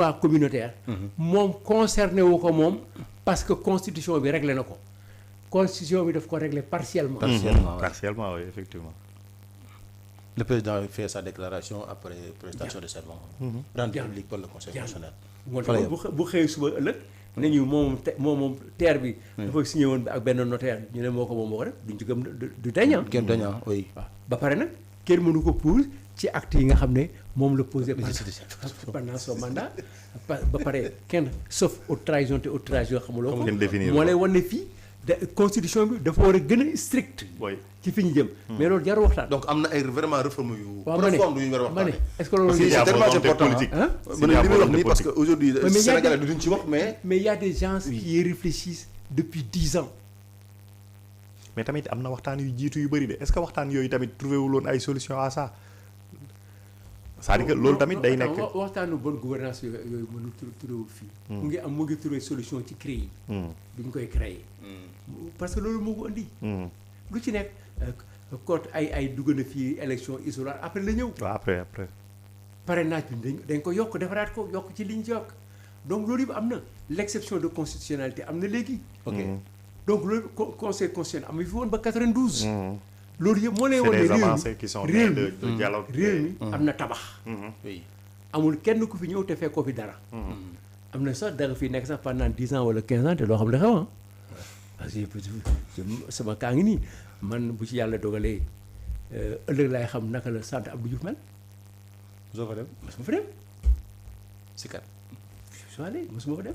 loi communautaire moom concerné wu ko moom parce que constitution bi réglé na ko constitution bi daf ko réglé partiellement. Partiellement, oui, effectivement. Le président fait sa déclaration après prestation de serment rendu public par le conseil constitutionnel. bu xëyee suba ëllëg nañu moom terre bi dafa signé woon ak benn notaire ñu ne moo ko moom moo ko def duñ ci gëm du dañaa kenn dañaa oui. waaw ba pare nag kenn mënu ko pose ci acte yi nga xam ne moom la posé pendant son mandat ba pare kenn sauf haute trahison te haute trahison xamuloo ko moo lay wan ne fii constitution bi dafa war a gën a strict ci fi ñu jëm mais loolu jarul waxtaan donc am na ay vraiment réforme yu profonde yu ñu war a ma ne waxtaanee. est-ce que loolu c'est tellement important ma ne li muy wax nii parce que aujourd'hui mais Sénégalais duñ ci wax mais il y a des gens qui y réfléchissent depuis 10 ans mais tamit am na waxtaan yu jiitu yu bëri de est-ce que waxtaan yooyu tamit trouvé wuloon ay solution à ça c'est-à-dire que loolu tamit day nekk waxtaanu bonne gouvernance yooyu mënul trouvé fii mu ngi trouvé solution ci CREI yi bi ñu koy créer parce que loolu moo ko indi lu ci nekk code ay dugg na fii élection isoloir après la ñëw waaw après parrainage bi dañ ko yokk defaraat ko yokk ci liñ ci yokk donc loolu yëpp am na l'exception de constitutionnalité am na léegi ok donc loolu conseil constitutionnel am na fi woon ba 92 loolu yëpp moo lay c'est wane des avancées qui sont nées de dialogue réew mi am na tabax oui amul kenn ku fi ñëw te fekkoo fi dara am na sax dara fi nekk sax pendant 10 ans wala 15 ans te doo xam ne xew parce que sama kaa ngi nii man bu ci yàlla dogalee ëllëg laay xam naka la sant Abdou Diouf mel soo fa dem mosuma fa dem si kat soo allé mosuma fa dem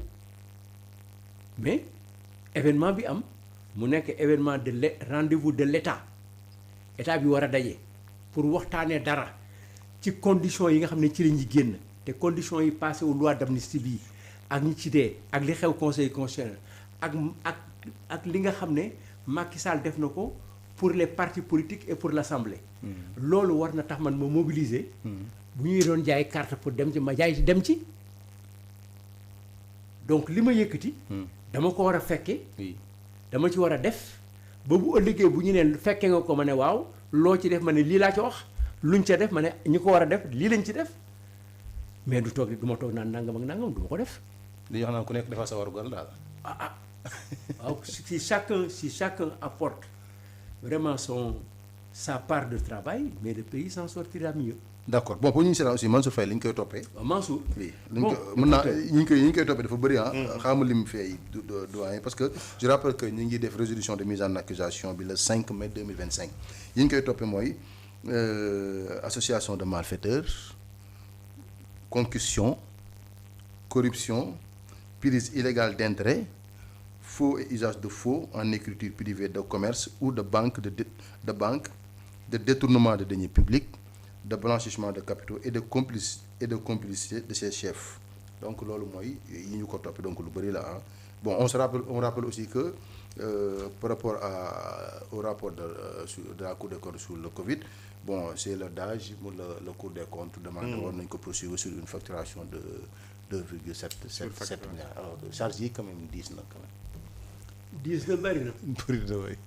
mais événement bi am mu nekk événement de rendez-vous de l'état bi war a daje pour waxtaanee dara ci conditions yi nga xam ne ci la ñuy génn te conditions yi passé wu loi d'amnistie bii ak ñi ci dee ak li xew conseil constitutionnel ak li nga xam ne Macky Sall def na ko pour les partis politiques et pour l'Assemblée. loolu war na tax man ma mobiliser. bu ñuy doon jaay carte pour dem ci ma jaay dem ci. donc li ma yëkkati. dama ko war a fekke dama ci war a def ba bu ëllëgee bu ñu neen fekke nga ko ma ne waaw loo ci def ma ne lii laa ci wax luñ ca def ma ne ñi ko war a def lii lañ ci def mais du toog du ma toog naan nangam ak nangam du ma ko def. li ñu wax naan ku nekk dafa sa warugar daal. waaw si chacun apporte vraiment sa part de travail mais le pays s'en sortira mieux. d'accord bon pour ñu seetaan aussi Mansour Faye li ñu koy toppee. waaw Mansour. oui mën naa ñi ñu koy toppee dafa bëri xaama lim fee doyen parce que je rappelle que ñu ngi def résolution de mise en accusation bi le 5 mai 2025 yi ñu koy toppee mooy association de malfaiteurs concussion corruption prise illégale d'intérêts faux et usage de faux en écriture privée de commerce ou de banque de détournement de deniers publics de blanchissement de capitaux et de complicité de ses chefs donc loolu mooy yi ñu ko toppee donc lu bëri la bon on rappelle aussi que par rapport au rapport de la Cour des comptes sur le Covid bon c'est le DAGE mu le Cour des comptes demandé woon nañu ko poursuivre sur une facturation de 2,7 milliards alors charge yi quand même diis na quand même. diis na bëri na. bëri na waay.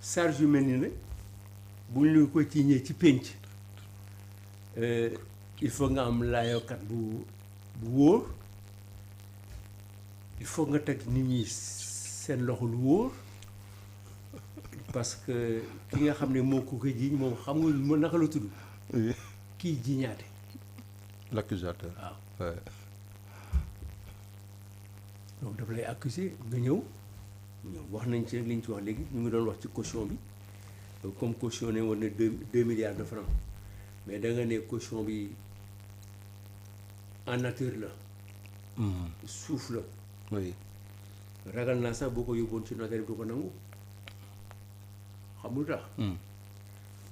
charge yu mel ni nag bu ñu ko ci ñëwee ci pénc il faut nga am laayookat bu wóor il faut nga teg nit ñi seen loxo lu wóor parce que ki nga xam ne moo ko jiiñ moom xam nga mën naka la tudd. kii jiiñaate. l'accusateur. waaw donc daf lay accuser nga ñëw wax nañ ci li ñu ci wax léegi ñu ngi doon wax ci caution bi comme caution ne woon na 2 milliards de francs mais da nga ne caution bi en nature la. suuf la. oui. ragal naa sax boo ko yóbboon ci notaire bi du ko nangu xamul tax.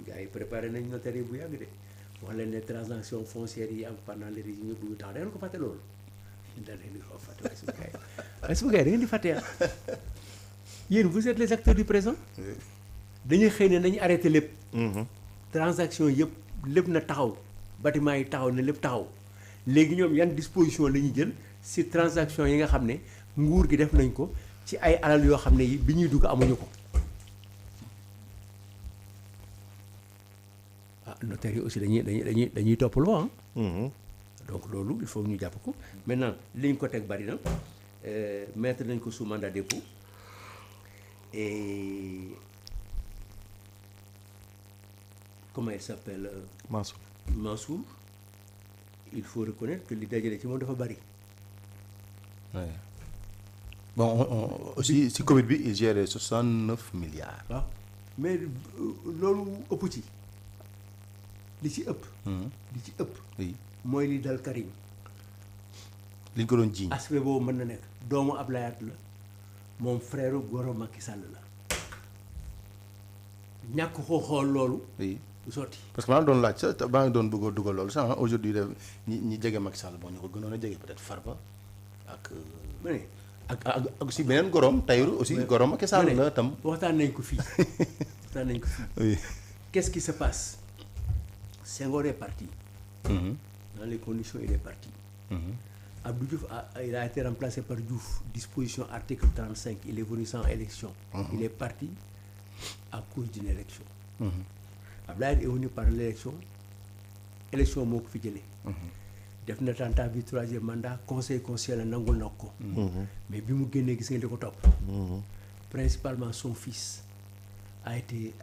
gars yi préparé nañ notaire yi bu yàgg de wax leen ne transaction foncière yi am pendant le régime bu temps da ngeen ko fàtte loolu. da ngeen ko fàtte waaye su ma gars yi da ngeen di fàtte yéen vous êtes les acteurs du présent. dañuy xëy ne nañu arrêté lépp. transaction yëpp lépp na taxaw bâtiment yi taxaw na lépp taxaw léegi ñoom yan disposition la ñuy jël si transaction yi nga xam ne nguur gi def nañ ko ci ay alal yoo xam ne yi bi ñuy dugg amuñu ko. notaire yi aussi dañuy topp loi donc loolu il faut ñu jàpp ko maintenant li ñu ko teg bari na mettre nañ ko sous mandat dépôt et comment il s'appelle Mansour il faut reconnaître que li dajale ci moom dafa bari. Ouais. Bon aussi si Covid bi il gère 69 milliards. waaw mais loolu ëpp ci li ci ëpp. li ci ëpp. oui mooy li dal Karim. li ñu ko doon jiiñ. aspect boobu mën na nekk doomu Ablaye Wade la moom frère goro Macky Sall la ñàkk ko xool loolu. oui du sotti. parce que maa ngi doon laaj sax maa ngi doon bëgg a dugal loolu sax aujourd'hui def ñi jege Macky Sall bon ñu ko gënoon a jege peut-être Farba ak. ma ne ak aussi beneen gorom Tahirou aussi gorom Macky Sall la tam. waxtaan nañ ko fii waxtaan nañ ko fii. oui. Qu'est-ce qui se passe? Senghor est parti. Dans les conditions il est parti. Abdou Diouf il a été remplacé par Diouf. Disposition article 35, il est venu sans élection. Il est parti à cause d'une élection. Abdoulaye est venu par l'élection. Élection moo ko fi jëlee. def na tentative bi troisième mandat conseil constitutionnel nangul na ko. mais bi mu génnee gis nga li ko topp. principalement son fils a été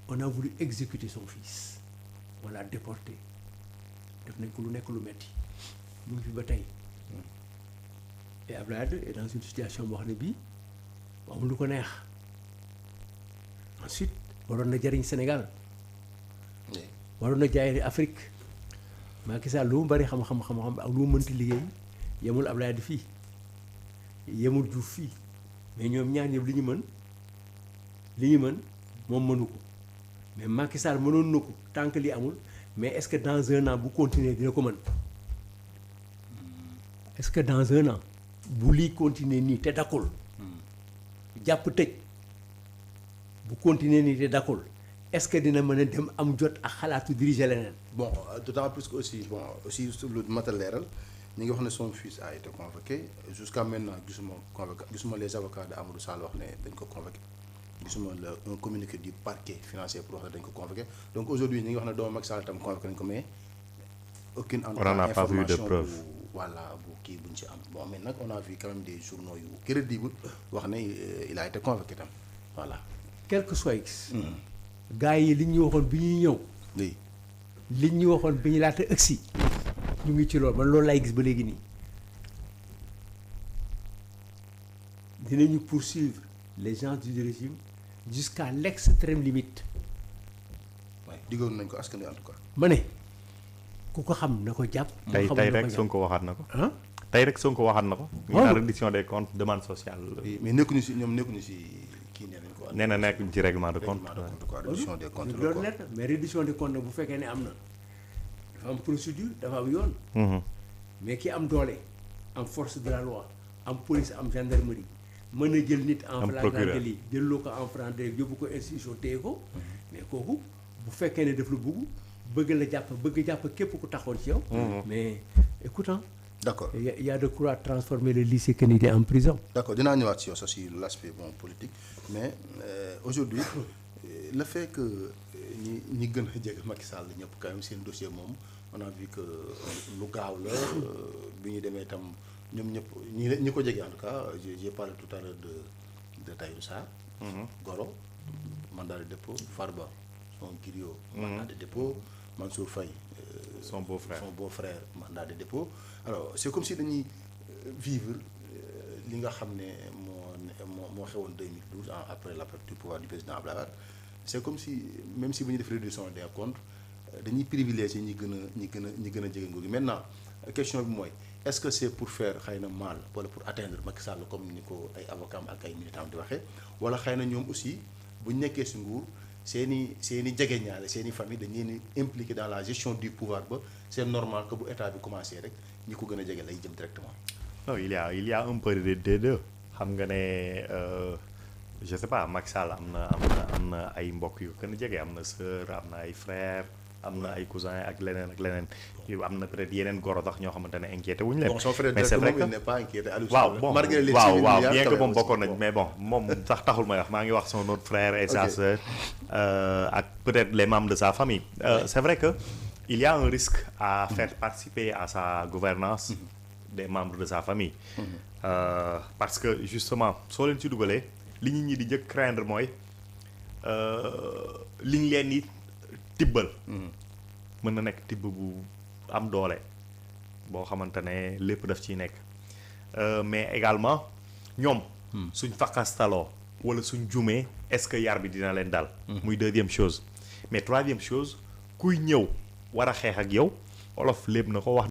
on a voulu exécuter son fils on l'a déporté def nañ ko lu nekk lu metti mu ngi fi ba tey et Abdoulaye Wade est dans une situation boo xam ne bii amul lu ko neex ensuite waroon na jariñ Sénégal waroon na jaay Afrique Macky Sall lu mu bari xam-xam ak lu mu mënti liggéey yemul Abdoulaye Wade fii yemul Diouf fii mais ñoom ñaar ñëpp li ñu mën moom mënu ko mais Macky Sall mënoon na ko tant que li amul mais est-ce que dans un an bu continuer dina ko mën est-ce que dans un an bu lii continuer nii te dakkul jàpp tëj bu continuer nii te dakkul est-ce que dina mën a dem am jot ak xalaatu diriger leneen. bon d'autant plus que aussi lu matal leeral ñi ngi wax ne son fils a été convoqué jusqu'à maintenant gisuma les avocats de Amadou Sall wax ne dañ ko convoqué gisuma un communiqué du parquet financier pour wax ne dañ ko convoqué donc aujourd'hui ñi ngi wax ne doomu Macky Sall tam convoqué nañ ko mais aucune information bu kii buñ ci am bon mais nag on a vu quand même des journaux yu crédibles wax ne il a été convoqué tam voilà. quel que soit X. gars yi li ñu waxoon bi ñuy ñëw. oui li ñu waxoon bi ñu laata ëgsi ñu ngi ci loolu man loolu laay gis ba léegi nii dinañu poursuivre les gens du régime jusqu'à l'extrême limite. waaye diggoon nañ ko askan wi en tout cas. ma ne ku ko xam na ko jàpp. tey rek Sonko waxaat na ko. tey rek Sonko waxaat na ko. ñu naan reddition des comptes demande sociale. mais nekkuñu si ñoom nekkuñu si kii nee nañ ko. nee na nekk ci règlement de compte. reddition des comptes loolu nekk mais reddition des comptes nag bu fekkee ne am na dafa am procédure dafa am yoon. mais ki am doole am force de la loi am police am gendarmerie mën a jël nit en flagrant délit jëlloo ko en flagrant délit yóbbu ko institution téye ko mais kooku bu fekkee ne daf la bëgg la jàpp bëgg jàpp képp ku taxoon ci yow. mais écoute d'accord il y a de quoi transformer le lycée Kennedy en prison. d'accord dinaa ñëwaat ci yow sax si l'aspect politique mais aujourd'hui le fait que ñi gën a jege Macky Sall ñëpp quand même seen dossier moom on a vu que lu gaaw la bi ñu demee tam ñoom ñëpp ñi ko jege en tout cas j'ai parlé tout à l'heure de Tahirou Sarr. Goro mandat de dépôt Farba son griot mandat de dépôt Mansour Faye son beau-frère mandat de dépôt alors c'est comme si dañuy vivre li nga xam ne moo xewoon 2012 après la perte du pouvoir du président Abdoulaye Wade c'est comme si même si bu ñu def réduction des comptes dañuy privilégier ñi gën a jege nguur gi maintenant question bi mooy est-ce que c'est pour faire xëy na mal wala pour atteindre Macky Sall comme ni ko ay avocats ak ay militants di waxee wala xëy na ñoom aussi bu ñu nekkee si nguur seeni jegeñaale seeni famille dañ leen impliqué dans la gestion du pouvoir ba c'est normal que bu état bi commencé rek ñi ko gën a jege lay jëm directement. non il y a un peu des deux xam nga ne je sais pas Macky Sall am na ay mbokk yu gën a jege am na sœur am na ay frère am na ay cousin ak leneen am na peut-être yeneen goro tax ñoo xamante ne inquiété wuñu leen. mais c'est vrai que il n'est pas inquiété. waaw bien que moom bokkoon nañ mais bon moom sax taxul may wax maa ngi wax son autre frère et sa sœur ak peut-être les membres de sa famille. C'est vrai que il y a un risque à faire participer à sa gouvernance des membres de sa famille. Parce que justement soo leen ci dugalee li nit ñi di njëkk craindre mooy li ñu leen di tibbal. mën na nekk tibb bu am doole boo xamante ne lépp daf ciy nekk mais également ñoom. suñ fakastaloo wala suñ jumee est-ce que yar bi dina leen dal. muy deuxième chose mais troisième chose kuy ñëw war a xeex ak yow olof lépp na ko wax.